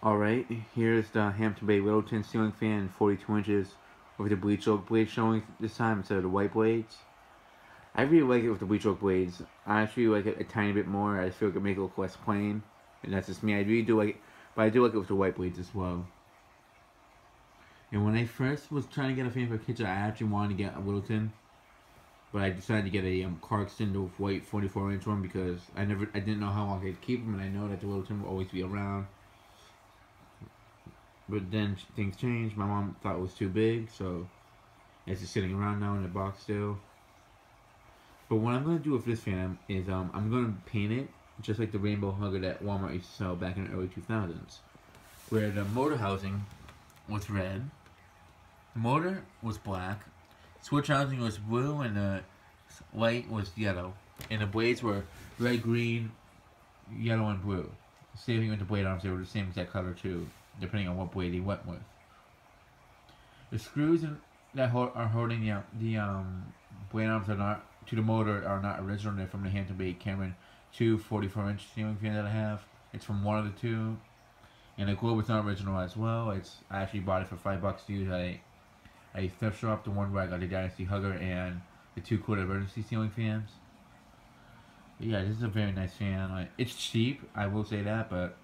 Alright, here's the Hampton Bay Littleton ceiling fan, 42 inches, with the bleach oak blades showing this time instead of the white blades. I really like it with the bleach oak blades. I actually like it a tiny bit more. I just feel like it makes it look less plain, and that's just me. I really do like it, but I do like it with the white blades as well. And when I first was trying to get a fan for a kitchen, I actually wanted to get a Littleton, but I decided to get a Clarkson, the white 44-inch one, because I didn't know how long I could keep them, and I know that the Littleton will always be around. But then things changed. My mom thought it was too big, so it's just sitting around now in the box still. But what I'm gonna do with this fan is I'm gonna paint it just like the rainbow hugger that Walmart used to sell back in the early 2000s, where the motor housing was red, the motor was black, switch housing was blue, and the light was yellow, and the blades were red, green, yellow, and blue. Same thing with the blade arms; they were the same exact color too, depending on what blade he went with. The screws that are holding the blade arms are not to the motor are not original. They're from the Hampton Bay Cameron 2 44-inch ceiling fan that I have. It's from one of the two, and the globe is not original as well. I actually bought it for $5 to use at a thrift shop, the one where I got the Dynasty Hugger and the 2-quart emergency ceiling fans. But yeah, this is a very nice fan. It's cheap, I will say that, but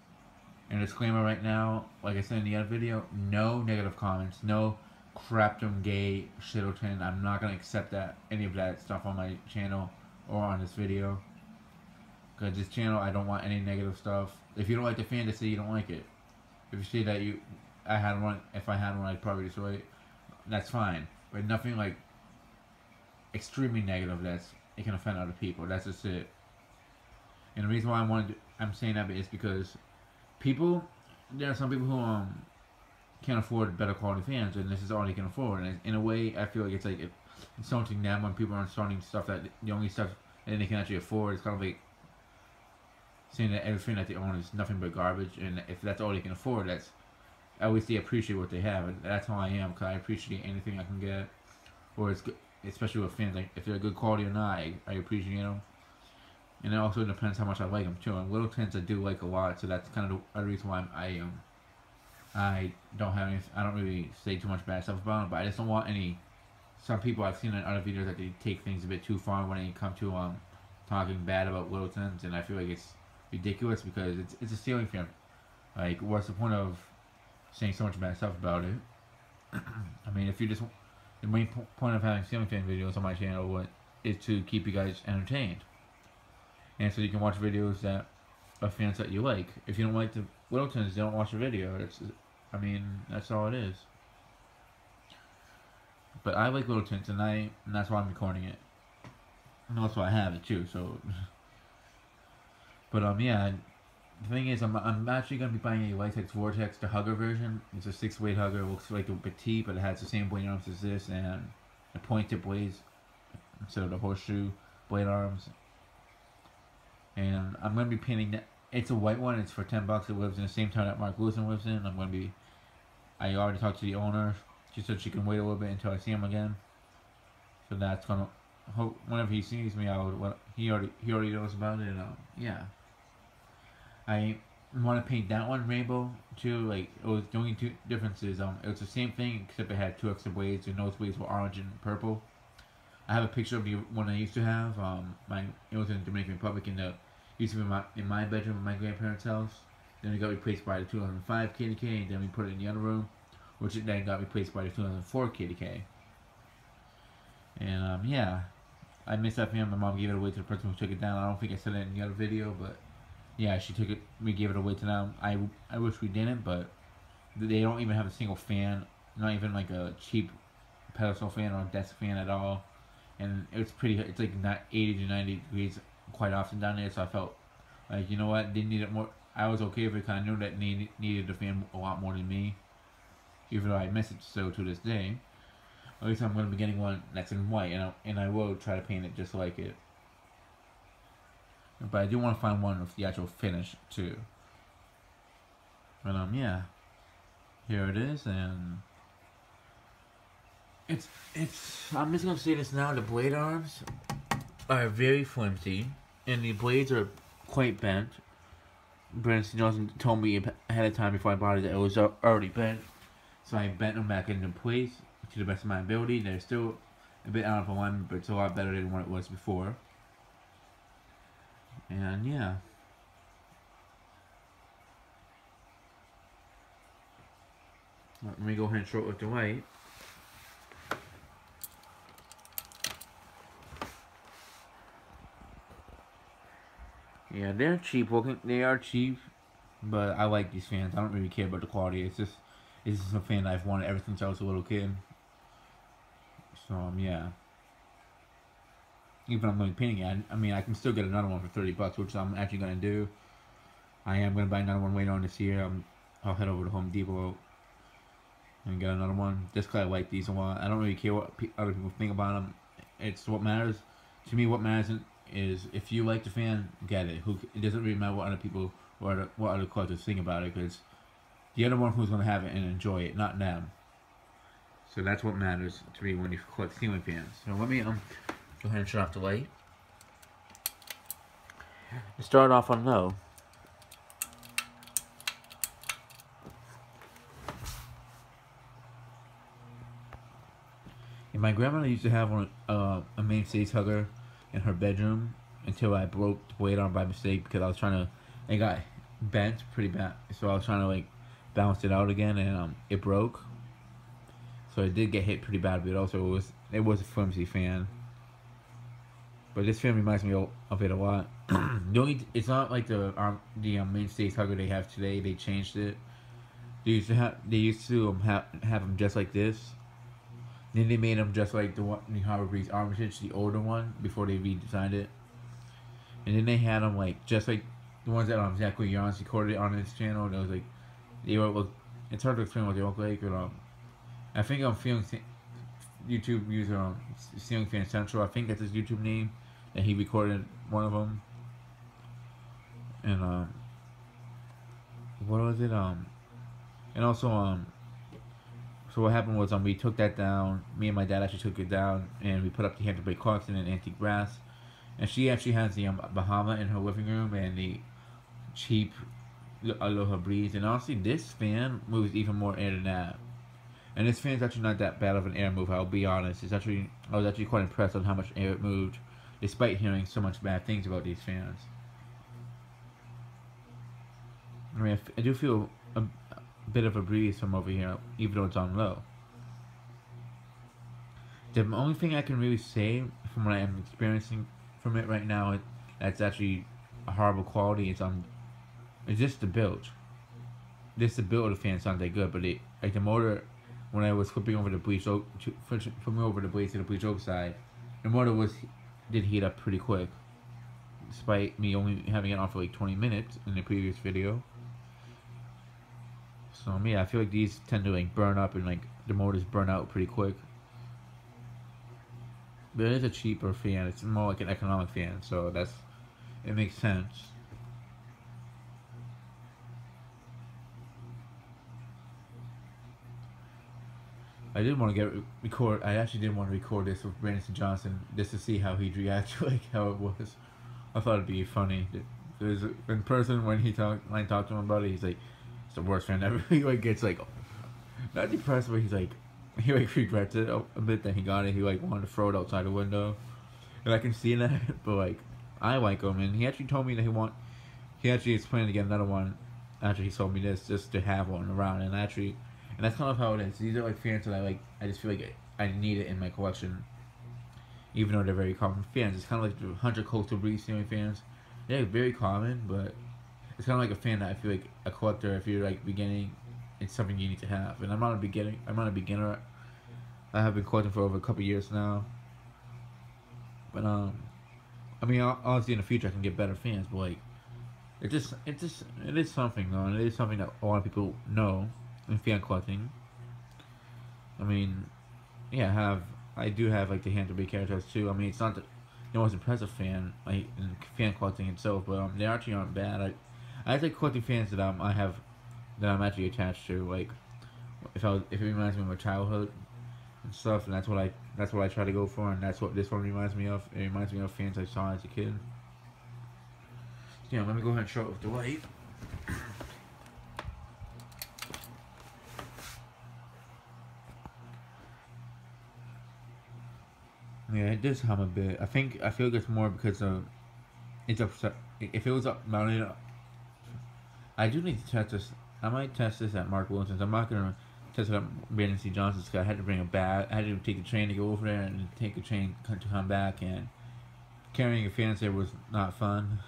and a disclaimer right now, like I said in the other video, no negative comments, no crapdom gay shittleton. I'm not going to accept any of that stuff on my channel or on this video. Because this channel, I don't want any negative stuff. If you don't like the fan, just say you don't like it. If you say that if I had one, I'd probably destroy it. That's fine. But nothing like extremely negative it can offend other people. That's just it. And the reason why I'm saying that is because there are some people who can't afford better quality fans, and this is all they can afford. And in a way, I feel like it's like insulting them when people are insulting stuff that the only stuff that they can actually afford. It's kind of like saying that everything that they own is nothing but garbage, and if that's all they can afford, at least they appreciate what they have. And that's how I am, because I appreciate anything I can get, or it's good, especially with fans. Like if they're good quality or not, I appreciate them. And it also depends how much I like them too. And Littletons I do like a lot, so that's kind of the reason why I don't really say too much bad stuff about them. But I just don't want some people I've seen in other videos that they take things a bit too far when they come to talking bad about Littletons, and I feel like it's ridiculous because it's a ceiling fan. Like, what's the point of saying so much bad stuff about it? I mean, the main point of having ceiling fan videos on my channel is to keep you guys entertained. And so you can watch videos of fans that you like. If you don't like the Littletons, don't watch the video. That's all it is. But I like Littletons, and that's why I'm recording it. And also I have it too, so. But yeah, the thing is, I'm actually gonna be buying a Litex Vortex, the hugger version. It's a 6-weight hugger. It looks like a petite, but it has the same blade arms as this, and the pointed blades instead of the horseshoe blade arms. And I'm going to be painting that. It's a white one. It's for $10. It lives in the same town that Mark Lewison lives in. I already talked to the owner. She said she can wait a little bit until I see him again. So that's going to, whenever he sees me, he already knows about it. Yeah. I want to paint that one rainbow too. Like, it was the only two differences. It was the same thing except it had 2 extra blades, and those blades were orange and purple. I have a picture of the one I used to have. It was in the Dominican Republic, used to be in my bedroom in my grandparents' house. Then it got replaced by the 2005 KDK, and then we put it in the other room, which then got replaced by the 2004 KDK. And yeah, I missed that fan. My mom gave it away to the person who took it down. I don't think I said it in the other video, but yeah, she took it. We gave it away to them. I wish we didn't, but they don't even have a single fan, not even like a cheap pedestal fan or a desk fan at all. And it's like not 80 to 90 degrees quite often down there, so I felt like, you know what, they needed more. I was okay with it because I knew that they needed the fan a lot more than me, even though I miss it so to this day. At least I'm going to be getting one that's in white, and I will try to paint it just like it. But I do want to find one with the actual finish too. But yeah, here it is, and I'm just gonna say this now, the blade arms are very flimsy, and the blades are quite bent. Branson Johnson told me ahead of time before I bought it that it was already bent. So I bent them back into place to the best of my ability. They're still a bit out of alignment, but it's a lot better than what it was before. And yeah. Let me go ahead and show it with the white. Yeah, they're cheap looking. They are cheap, but I like these fans. I don't really care about the quality. It's just a fan I've wanted ever since I was a little kid. So yeah. Even if I'm only painting it, I mean, I can still get another one for $30, which I'm actually gonna do. I am gonna buy another one later on this year. I'll head over to Home Depot and get another one just because I like these a lot. I don't really care what other people think about them. It's what matters to me. What matters is if you like the fan, get it. It doesn't really matter what other people or what other collectors think about it, because you're the one who's gonna have it and enjoy it, not them. So that's what matters to me when you collect ceiling fans. So let me go ahead and shut off the light. Start off on low. And my grandmother used to have one, a mainstays hugger in her bedroom until I broke the blade on by mistake because I was trying to. It got bent pretty bad, so I was trying to like balance it out again, and it broke. So it did get hit pretty bad, but also it was a flimsy fan. But this fan reminds me of it a lot. It's not like the mainstays hugger they have today. They changed it. They used to have them just like this. Then they made them just like the Harbor Breeze Armitage, the older one, before they redesigned it. And then they had them like just like the ones that Zach Yarns recorded on his channel. That was like it's hard to explain what they look like, but I think I'm feeling YouTube user Ceiling Fan Central. I think that's his YouTube name, and he recorded one of them. And what was it? And also so what happened was we took that down. Me and my dad actually took it down, and we put up the Hampton Bay Clarkson and antique brass. And she actually has the Bahama in her living room and the cheap Aloha Breeze. And honestly, this fan moves even more air than that. And this fan's actually not that bad of an air move, I'll be honest. I was actually quite impressed on how much air it moved, despite hearing so much bad things about these fans. I mean, I do feel a bit of a breeze from over here, even though it's on low. The only thing I can really say from what I am experiencing from it right now, that's actually a horrible quality, is just the build. Just the build of the fan sounds like good, but like the motor, when I was flipping over the bleached oak, flipping over the blades to the bleached oak side, the motor did heat up pretty quick, despite me only having it on for like 20 minutes in the previous video. So yeah, I feel like these tend to like burn up and like the motors burn out pretty quick. But it is a cheaper fan. It's more like an economic fan, so it makes sense. I actually did want to record this with Branson Johnson just to see how he'd react to like how it was. I thought it'd be funny. Because in person, when I talked to him about it, he's like, it's the worst fan ever. He like gets like not depressed, but he regrets it a bit that he got it. He like wanted to throw it outside the window, and I can see that. But like, I like him, and he actually told me that he actually is planning to get another one after he sold me this, just to have one around. And that's kind of how it is. These are like fans that I like. I just feel like I need it in my collection, even though they're very common fans. It's kind of like the 100 Coastal Breeze ceiling fans. They're very common, but it's kind of like a fan that I feel like a collector, if you're like beginning, it's something you need to have. And I'm not a beginner. I have been collecting for over a couple years now. But I mean, obviously in the future I can get better fans. But like, it is something though, and it is something that a lot of people know in fan collecting. I mean, yeah, I do have like the Hampton Bay characters too. I mean, it's not the most impressive fan like in fan collecting itself, but they actually aren't bad. I like collecting fans that I'm actually attached to. Like if it reminds me of my childhood and stuff, and that's what I try to go for, and that's what this one reminds me of. It reminds me of fans I saw as a kid. Yeah, let me go ahead and show it with the light. Yeah, it does hum a bit. I feel like it's more because of it's upset. If it was up mounted, I do need to test this. I might test this at Mark Wilson's. I'm not gonna test it at Brandon C. Johnson's because I had to bring a bag. I had to take a train to go over there and take a train to come back, and carrying a fan there was not fun.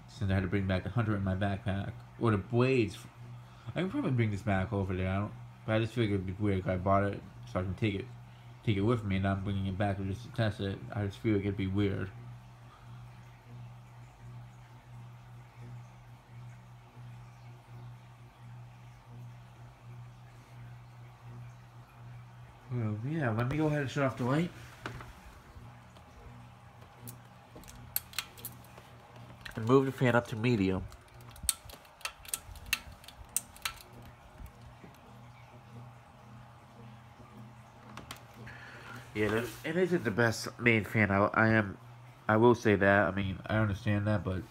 Since I had to bring back the hunter in my backpack or the blades. I can probably bring this back over there. But I just feel like it'd be weird if I bought it so I can take it with me, and I'm bringing it back just to test it. I just feel like it'd be weird. Well, yeah, let me go ahead and shut off the light. And move the fan up to medium. Yeah, it isn't the best main fan. I will say that. I mean, I understand that, but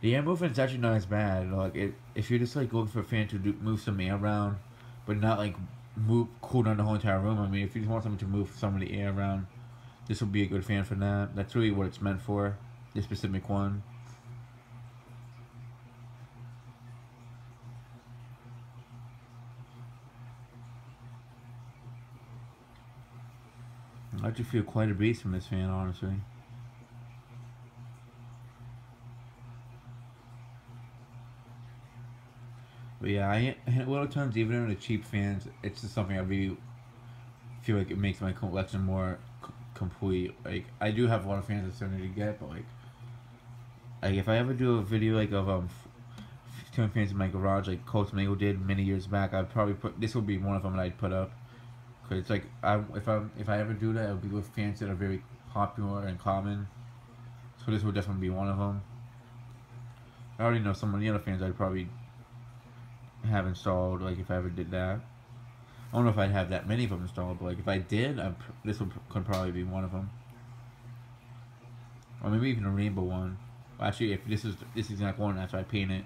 the air movement's actually not as bad. Like, if you're just like looking for a fan to move some air around, but not like cool down the whole entire room. I mean, if you just want something to move some of the air around, this will be a good fan for that. That's really what it's meant for. This specific one. I do feel quite a breeze from this fan, honestly. But yeah, Littleton's, even in the cheap fans, it's just something I really feel like it makes my collection more complete. Like, I do have a lot of fans I'm starting to get, but like if I ever do a video like of two fans in my garage, like Coach Mango did many years back, I'd probably this would be one of them that I'd put up. Cause it's like if I ever do that, it would be with fans that are very popular and common. So this would definitely be one of them. I already know some of the other fans I'd probably have installed. Like if I ever did that, I don't know if I'd have that many of them installed, but like if I did, this could probably be one of them. Or maybe even a rainbow one. Actually, if this is exact one after I paint it.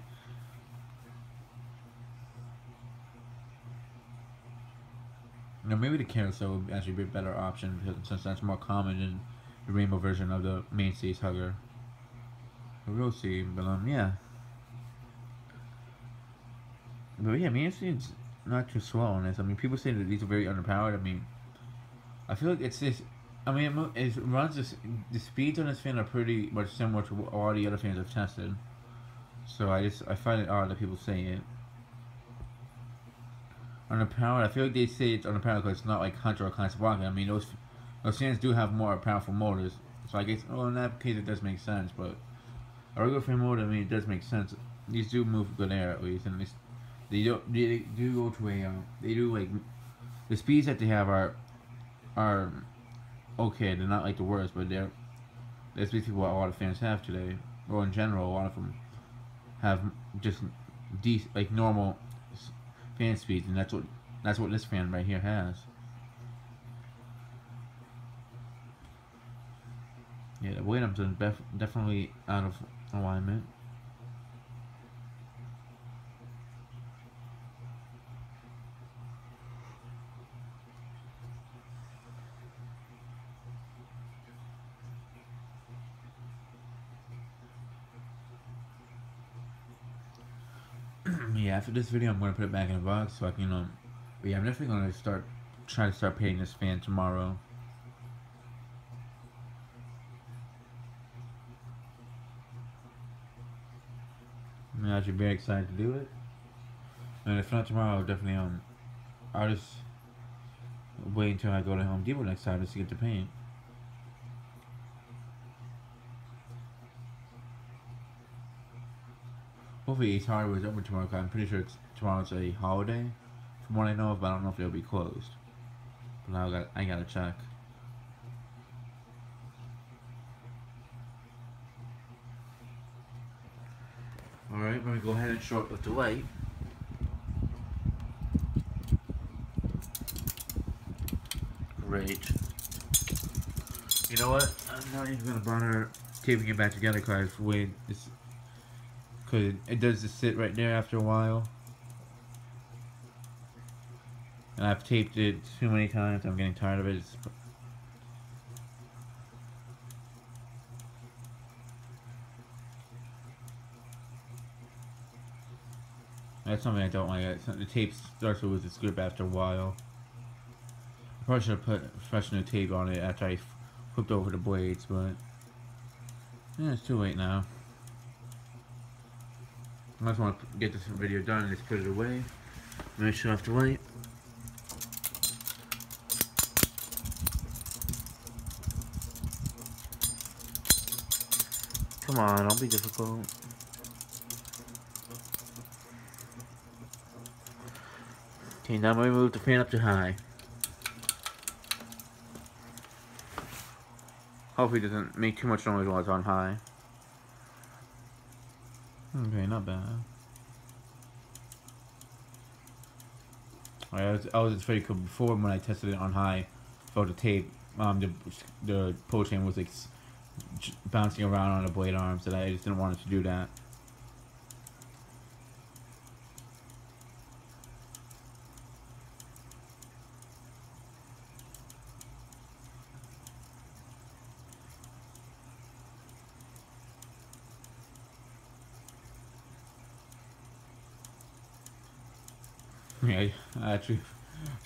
Now maybe the carousel would actually be a better option because since that's more common than the rainbow version of the mainstays hugger. But we'll see. But yeah. But yeah, mainstays not too slow on this. I mean, people say that these are very underpowered. I mean, I feel like it's this. I mean, it runs this. The speeds on this fan are pretty much similar to what all the other fans I've tested. So I find it odd that people say it. Underpowered. I feel like they say it's underpowered because it's not like Hunter or Classic Rocket. I mean, those fans do have more powerful motors. So I guess, in that case, it does make sense. But a regular fan motor, I mean, it does make sense. These do move good air at least, and they do go to a. They do like the speeds that they have are okay. They're not like the worst, but that's basically what a lot of fans have today. Or in general, a lot of them have just like normal fan speeds, and that's what this fan right here has. Yeah, the weight are definitely out of alignment. Yeah, after this video, I'm gonna put it back in a box so I can, yeah, I'm definitely gonna try to start painting this fan tomorrow. I'm actually very excited to do it. And if not tomorrow, I'll definitely, I'll just wait until I go to Home Depot next time just to get to paint. Hopefully Ace Hardware is open tomorrow, because I'm pretty sure tomorrow's a holiday. From what I know of, but I don't know if they'll be closed. But now I gotta check. Alright, we're gonna go ahead and show up with the light. Great. You know what? I'm not even gonna bother taping it back together because it does just sit right there after a while. And I've taped it too many times. I'm getting tired of it. That's something I don't like. The tape starts to lose its grip after a while. I probably should have put fresh new tape on it after I flipped over the blades, but yeah, it's too late now. I just want to get this video done and just put it away. Make sure I have to wait. Come on, don't be difficult. Okay, now I'm going to move the fan up to high. Hopefully it doesn't make too much noise while it's on high. Okay, not bad. I was just very cool before when I tested it on high. For the tape, the pull chain was like bouncing around on the blade arms, and I just didn't want it to do that. Yeah, I actually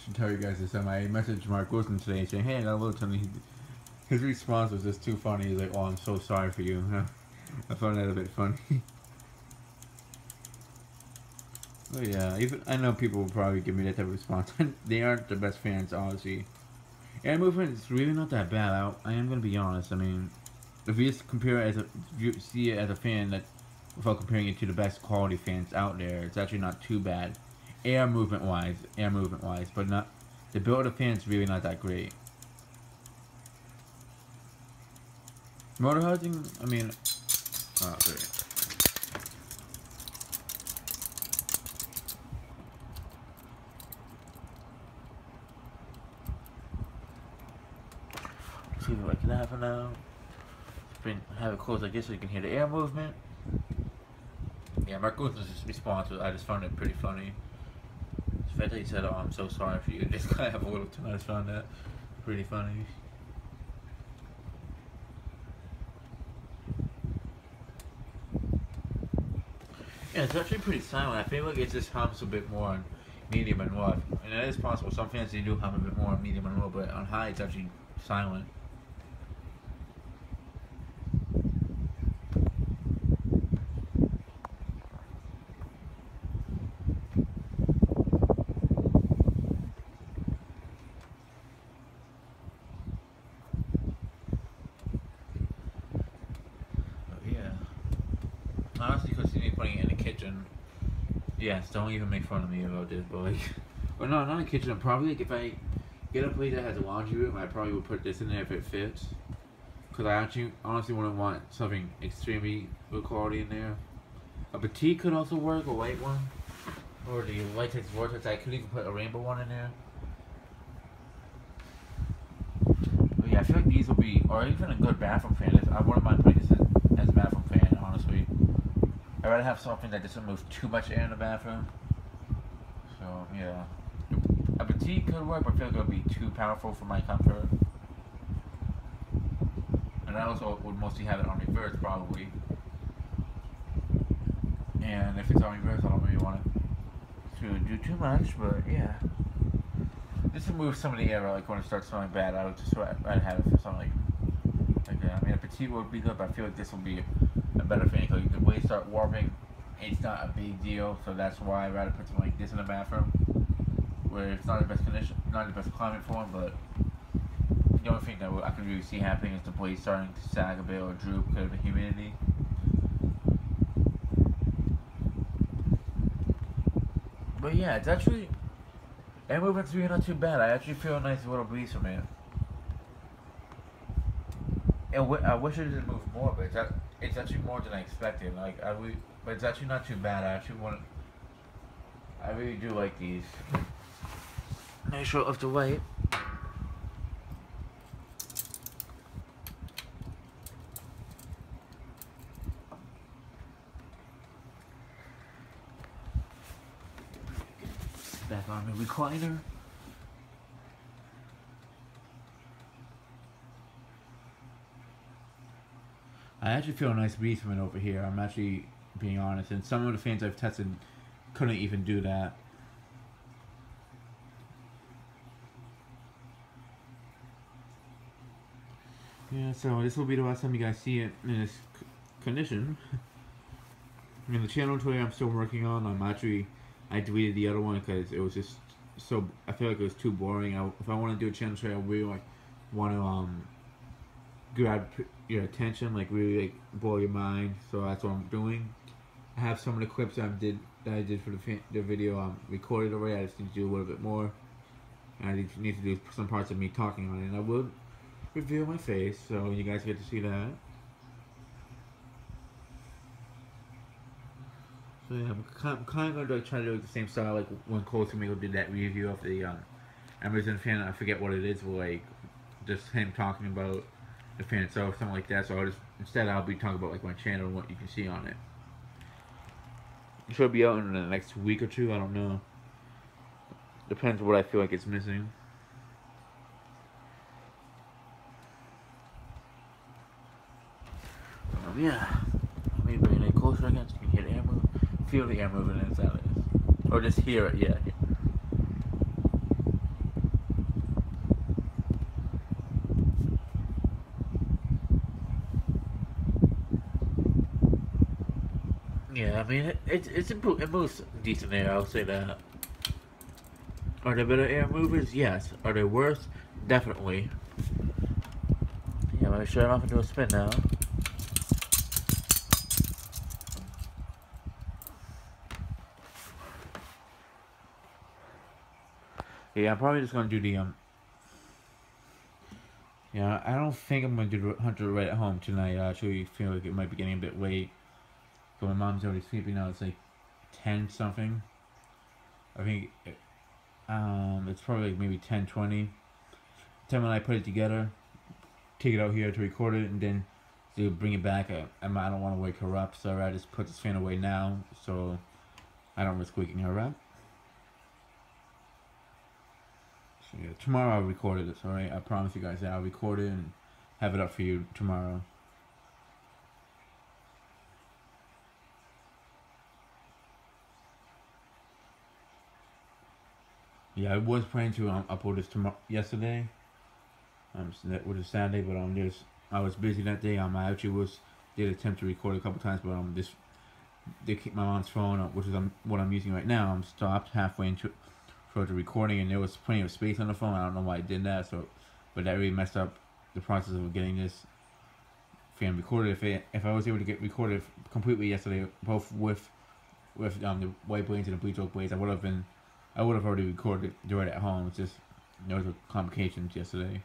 should tell you guys this. I messaged Mark Wilson today saying, "Hey, I got Littleton." His response was just too funny. He's like, "Oh, I'm so sorry for you." I found that a bit funny. But yeah, even I know people will probably give me that type of response. They aren't the best fans, honestly. Air movement is really not that bad. I am gonna be honest. I mean, if you just compare it if you see it as a fan that, without comparing it to the best quality fans out there, it's actually not too bad. Air movement wise, but not the build of the fan's really not that great. Motor housing, I mean, oh great. Let's see if I can have it now. Have it closed like this so you can hear the air movement. Yeah, Mark Wilson's response was, I just found it pretty funny. The fact that he said, "Oh, I'm so sorry for you," this guy have a little too. I just found that pretty funny. Yeah, it's actually pretty silent. I feel like it just hums a bit more on medium and low. And that is possible. Some fans they do hum a bit more on medium and low, but on high it's actually silent. Honestly, because you need putting it in the kitchen. Yes, don't even make fun of me about this, but like, or no, not in the kitchen. Probably like if I get a place that has a laundry room, I probably would put this in there if it fits. Because I actually, honestly, wouldn't want something extremely good quality in there. A petite could also work, a white one, or the latex vortex. I could even put a rainbow one in there. But yeah, I feel like these will be, or even a good bathroom fan. I wouldn't mind putting this as a bathroom fan, honestly. I'd rather have something that doesn't move too much air in the bathroom. So, yeah. A petite could work, but I feel like it would be too powerful for my comfort. And I also would mostly have it on reverse, probably. And if it's on reverse, I don't really want it to do too much, but yeah. Just to move some of the air, like when it starts smelling bad, I'd have it for something like that. I mean, a petite would be good, but I feel like this will be a better fan, because the way it start warping, it's not a big deal, so that's why I'd rather put something like this in the bathroom, where it's not the best condition, not the best climate for them, but the only thing that I can really see happening is the blade starting to sag a bit or droop because of the humidity. But yeah, it's actually, air movement's really not too bad. I actually feel a nice little breeze from it. I wish it didn't move more, but it's actually more than I expected. Like but it's actually not too bad. I really do like these. Nice shot of the weight. Back on the recliner. I actually feel a nice breeze from it over here. I'm actually being honest. And some of the fans I've tested couldn't even do that. Yeah, so this will be the last time you guys see it in this condition. I mean, the channel today I'm still working on. I deleted the other one because it was just so, I feel like it was too boring. If I want to do a channel today, I really like want to grab your attention, like really like blow your mind. So that's what I'm doing. I have some of the clips that I did for the video recorded already. I just need to do a little bit more. And I need to do some parts of me talking on it, and I will reveal my face so you guys get to see that. So yeah, I'm kind of going to try to do the same style like when Cole Tomato did that review of the Amazon fan. I forget what it is, but like just him talking about the fan itself, something like that. So instead I'll be talking about like my channel and what you can see on it. It should be out in the next week or two. I don't know. Depends what I feel like it's missing. Yeah. Let me bring it closer again so you can hear the air move. Feel the air moving inside it. Or just hear it, yeah. Yeah, I mean, it moves decent air, I'll say that. Are there better air movers? Yes. Are they worse? Definitely. Yeah, let me shut it off and do a spin now. Yeah, I'm probably just gonna do the yeah, I don't think I'm gonna do the Hunter right at home tonight. I actually feel like it might be getting a bit late. So my mom's already sleeping now. It's like 10 something. I think it's probably like maybe 10:20. Time when I put it together, take it out here to record it, and then to bring it back. I don't want to wake her up, so I just put this fan away now, so I don't risk waking her up. So yeah, tomorrow I'll record it. Alright, I promise you guys that I'll record it and have it up for you tomorrow. Yeah, I was planning to upload this yesterday, which is Saturday, but I was busy that day. I actually did attempt to record a couple times, but my mom's phone, which is what I'm using right now, I'm stopped halfway into for the recording, and there was plenty of space on the phone. I don't know why I did that, but that really messed up the process of getting this fan recorded. If I was able to get recorded completely yesterday, both with the white blades and the bleach oak blades, I would have already recorded right at home. It's just there was complications yesterday.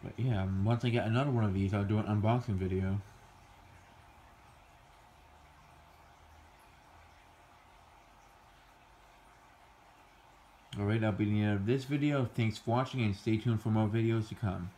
But yeah, once I get another one of these, I'll do an unboxing video. Alright, that'll be the end of this video. Thanks for watching and stay tuned for more videos to come.